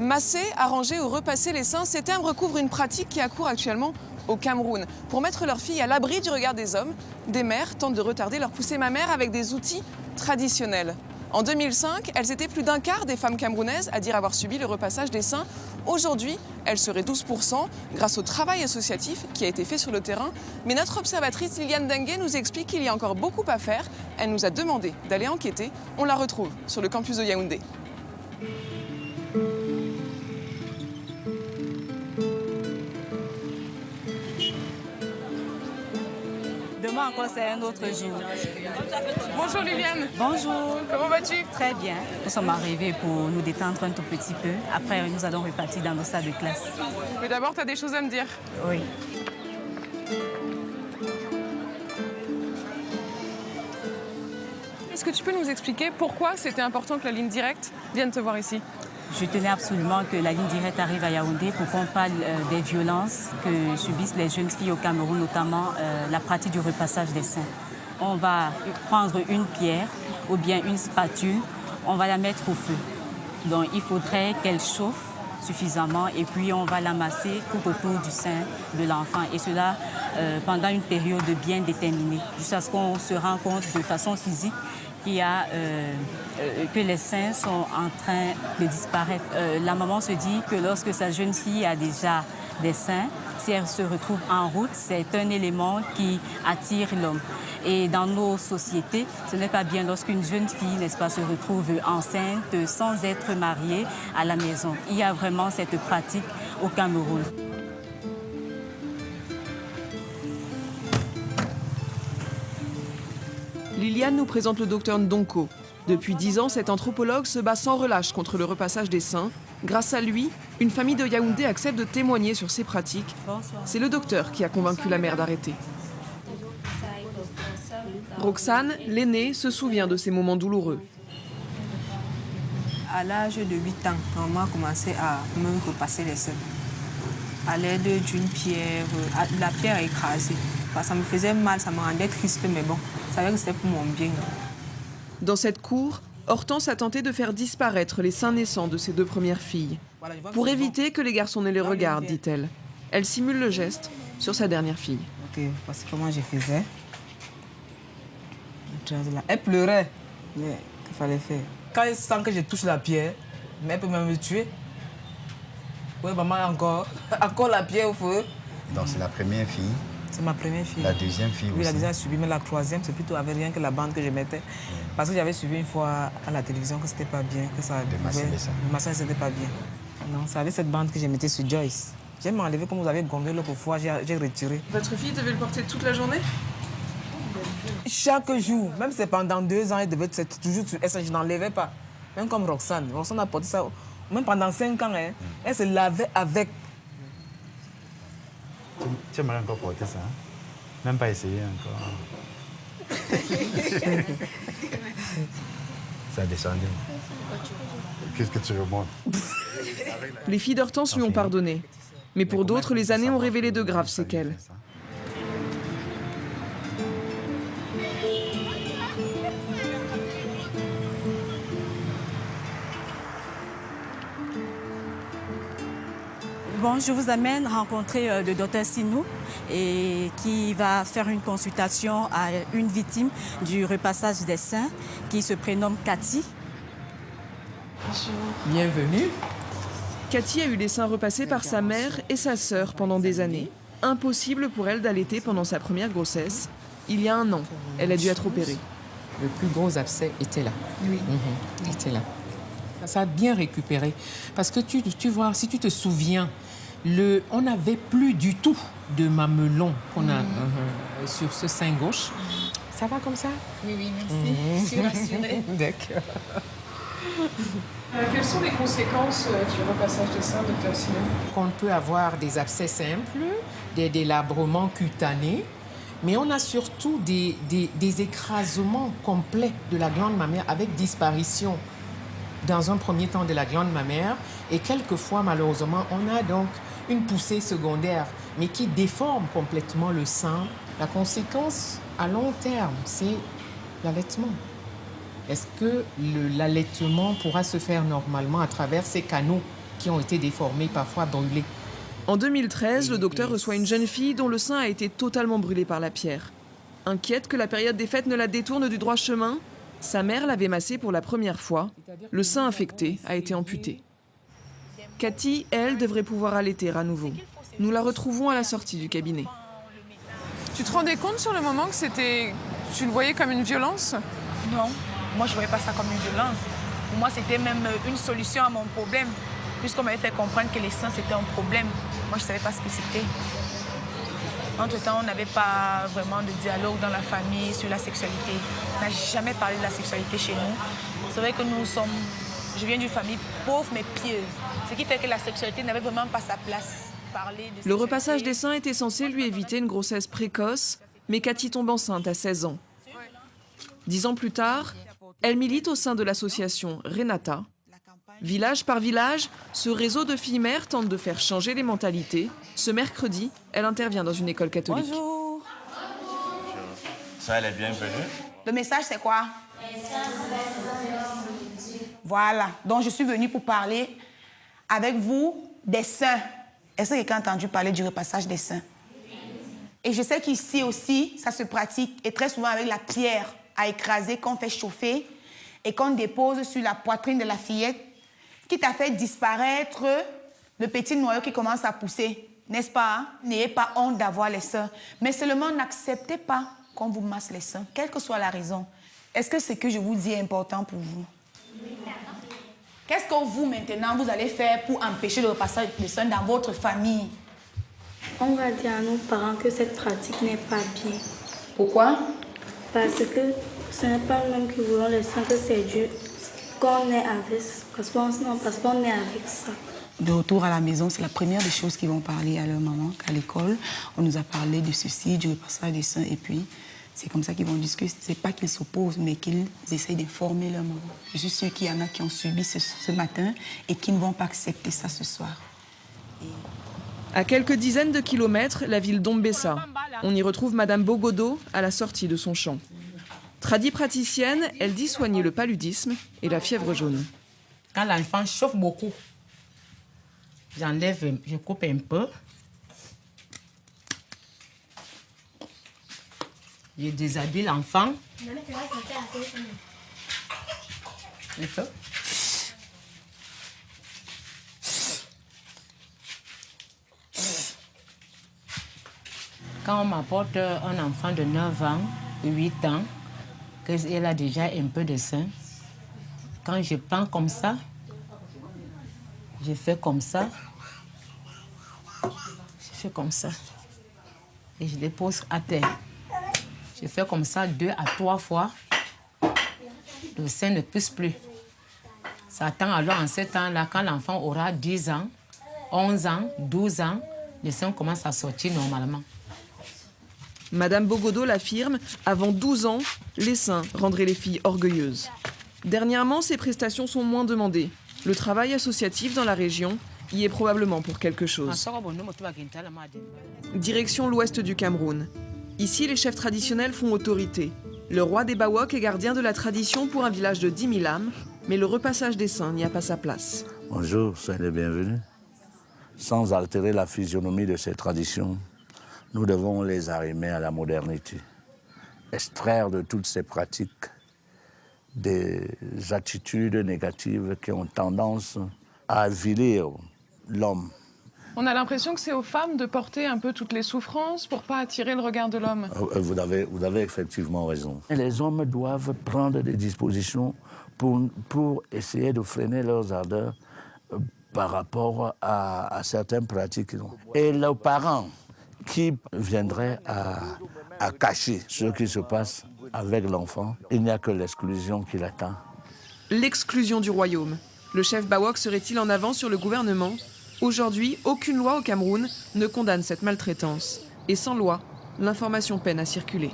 Masser, arranger ou repasser les seins, ces termes recouvrent une pratique qui a cours actuellement au Cameroun. Pour mettre leurs filles à l'abri du regard des hommes, des mères tentent de retarder leur poussée mammaire avec des outils traditionnels. En 2005, elles étaient plus d'un quart des femmes camerounaises à dire avoir subi le repassage des seins. Aujourd'hui, elles seraient 12% grâce au travail associatif qui a été fait sur le terrain. Mais notre observatrice Liliane Dengue nous explique qu'il y a encore beaucoup à faire. Elle nous a demandé d'aller enquêter. On la retrouve sur le campus de Yaoundé. Demain encore, c'est un autre jour. Bonjour Liliane. Bonjour. Comment vas-tu? Très bien. Nous sommes arrivés pour nous détendre un tout petit peu. Après, nous allons repartir dans nos salles de classe. Mais d'abord, tu as des choses à me dire. Oui. Est-ce que tu peux nous expliquer pourquoi c'était important que la ligne directe vienne te voir ici? Je tenais absolument que la ligne directe arrive à Yaoundé pour qu'on parle des violences que subissent les jeunes filles au Cameroun, notamment la pratique du repassage des seins. On va prendre une pierre ou bien une spatule, on va la mettre au feu. Donc il faudrait qu'elle chauffe suffisamment et puis on va l'amasser tout autour du sein de l'enfant. Et cela pendant une période bien déterminée, jusqu'à ce qu'on se rende compte de façon physique que les seins sont en train de disparaître. La maman se dit que lorsque sa jeune fille a déjà des seins, si elle se retrouve en route, c'est un élément qui attire l'homme. Et dans nos sociétés, ce n'est pas bien lorsqu'une jeune fille, n'est-ce pas, se retrouve enceinte sans être mariée à la maison. Il y a vraiment cette pratique au Cameroun. Liliane nous présente le docteur Ndonko. Depuis 10 ans, cet anthropologue se bat sans relâche contre le repassage des seins. Grâce à lui, une famille de Yaoundé accepte de témoigner sur ces pratiques. C'est le docteur qui a convaincu la mère d'arrêter. Roxane, l'aînée, se souvient de ces moments douloureux. À l'âge de 8 ans, maman a commencé à me repasser les seins. À l'aide d'une pierre, la pierre écrasée. Ça me faisait mal, ça me rendait triste, mais bon, je savais que c'était pour mon bien. Dans cette cour, Hortense a tenté de faire disparaître les seins naissants de ses deux premières filles. Pour éviter que les garçons ne les regardent, dit-elle. Elle simule le geste sur sa dernière fille. Ok, voici comment je faisais. Elle pleurait, mais qu'il fallait faire. Quand elle sent que je touche la pierre, mais elle peut même me tuer. Oui, maman, encore la pierre au feu. Donc c'est la première fille. C'est ma première fille. La deuxième fille aussi. Oui, la deuxième a subi, mais la troisième, c'est plutôt avec rien que la bande que je mettais. Parce que j'avais suivi une fois à la télévision que c'était pas bien, que ça le massage, c'était pas bien. Non, c'est avec cette bande que je mettais sur Joyce. J'ai m'enlevé comme vous avez gommé l'autre fois, j'ai retiré. Votre fille devait le porter toute la journée? Chaque jour, même c'est pendant 2 ans, elle devait être toujours sur elle, je n'enlevais pas. Même comme Roxane. Roxane a porté ça, même pendant 5 ans, hein, elle se lavait avec. Tu aimerais encore porter ça, hein? Même pas essayer encore. Ça a descendu. Qu'est-ce que tu remontes? Les filles d'Hortense lui ont pardonné. Mais pour d'autres, les années ont révélé de graves séquelles. Bon, je vous amène rencontrer le docteur Sinou et qui va faire une consultation à une victime du repassage des seins qui se prénomme Cathy. Bonjour. Bienvenue. Cathy a eu les seins repassés par sa mère et sa sœur pendant des années. Impossible pour elle d'allaiter pendant sa première grossesse. Il y a 1 an, elle a dû être opérée. Le plus gros abcès était là. Oui. Était là. Ça a bien récupéré. Parce que tu vois, si tu te souviens, on n'avait plus du tout de mamelon qu'on a sur ce sein gauche. Ça va comme ça? Oui, oui, merci. Je suis rassurée. D'accord. Quelles sont les conséquences du repassage des seins, docteur Sinou? On peut avoir des abcès simples, des délabrements cutanés, mais on a surtout des écrasements complets de la glande mammaire avec disparition dans un premier temps de la glande mammaire et quelquefois, malheureusement, on a donc une poussée secondaire, mais qui déforme complètement le sein. La conséquence à long terme, c'est l'allaitement. Est-ce que l'allaitement pourra se faire normalement à travers ces canaux qui ont été déformés, parfois brûlés. En 2013, le docteur reçoit une jeune fille dont le sein a été totalement brûlé par la pierre. Inquiète que la période des fêtes ne la détourne du droit chemin, sa mère l'avait massé pour la première fois. Le sein infecté a été amputé. Cathy, elle, devrait pouvoir allaiter à nouveau. Nous la retrouvons à la sortie du cabinet. Tu te rendais compte sur le moment que tu le voyais comme une violence? Non, moi je ne voyais pas ça comme une violence. Pour moi, c'était même une solution à mon problème, puisqu'on m'avait fait comprendre que les seins, c'était un problème. Moi, je ne savais pas ce que c'était. Entre-temps, on n'avait pas vraiment de dialogue dans la famille sur la sexualité. On n'a jamais parlé de la sexualité chez nous. C'est vrai que je viens d'une famille pauvre mais pieuse, ce qui fait que la sexualité n'avait vraiment pas sa place. Le repassage des seins était censé lui éviter une grossesse précoce, mais Cathy tombe enceinte à 16 ans. 10 ans plus tard, elle milite au sein de l'association Renata. Village par village, ce réseau de filles-mères tente de faire changer les mentalités. Ce mercredi, elle intervient dans une école catholique. Bonjour. Ça, elle est bienvenue. Le message, c'est quoi? Voilà. Donc, je suis venue pour parler avec vous des seins. Est-ce que quelqu'un a entendu parler du repassage des seins? Et je sais qu'ici aussi, ça se pratique, et très souvent avec la pierre à écraser qu'on fait chauffer et qu'on dépose sur la poitrine de la fillette, qui t'a fait disparaître le petit noyau qui commence à pousser. N'est-ce pas? Hein? N'ayez pas honte d'avoir les seins. Mais seulement n'acceptez pas qu'on vous masse les seins, quelle que soit la raison. Est-ce que ce que je vous dis est important pour vous? Qu'est-ce que vous, maintenant, vous allez faire pour empêcher le repassage des seins dans votre famille? On va dire à nos parents que cette pratique n'est pas bien. Pourquoi? Parce que ce n'est pas nous qui voulons les seins, que c'est Dieu qu'on est avec, parce qu'on est avec ça. De retour à la maison, c'est la première des choses qu'ils vont parler à leur maman, qu'à l'école, on nous a parlé de ceci, du repassage des seins, et puis c'est comme ça qu'ils vont discuter. C'est pas qu'ils s'opposent, mais qu'ils essayent d'informer leur maman. Je suis sûre qu'il y en a qui ont subi ce matin et qui ne vont pas accepter ça ce soir. À quelques dizaines de kilomètres, la ville d'Ombessa. On y retrouve Madame Bogodo à la sortie de son champ. Tradipraticienne, elle dit soigner le paludisme et la fièvre jaune. Quand l'enfant chauffe beaucoup, j'enlève, je coupe un peu. Je déshabille l'enfant. Quand on m'apporte un enfant de 9 ans, 8 ans, qu'elle a déjà un peu de sein, quand je prends comme ça, je fais comme ça, et je dépose à terre. Je fais comme ça 2 à 3 fois. Le sein ne pousse plus. Ça attend alors en ce temps-là, quand l'enfant aura 10 ans, 11 ans, 12 ans, le sein commence à sortir normalement. Madame Bogodo l'affirme, avant 12 ans, les seins rendraient les filles orgueilleuses. Dernièrement, ces prestations sont moins demandées. Le travail associatif dans la région y est probablement pour quelque chose. Direction l'ouest du Cameroun. Ici, les chefs traditionnels font autorité. Le roi des Bawok est gardien de la tradition pour un village de 10 000 âmes, mais le repassage des seins n'y a pas sa place. Bonjour, soyez les bienvenus. Sans altérer la physionomie de ces traditions, nous devons les arrimer à la modernité. Extraire de toutes ces pratiques des attitudes négatives qui ont tendance à avilir l'homme. On a l'impression que c'est aux femmes de porter un peu toutes les souffrances pour pas attirer le regard de l'homme. Vous avez effectivement raison. Les hommes doivent prendre des dispositions pour essayer de freiner leurs ardeurs par rapport à certaines pratiques. Et leurs parents qui viendraient à cacher ce qui se passe avec l'enfant, il n'y a que l'exclusion qui l'attend. L'exclusion du royaume. Le chef Bawok serait-il en avance sur le gouvernement ? Aujourd'hui, aucune loi au Cameroun ne condamne cette maltraitance. Et sans loi, l'information peine à circuler.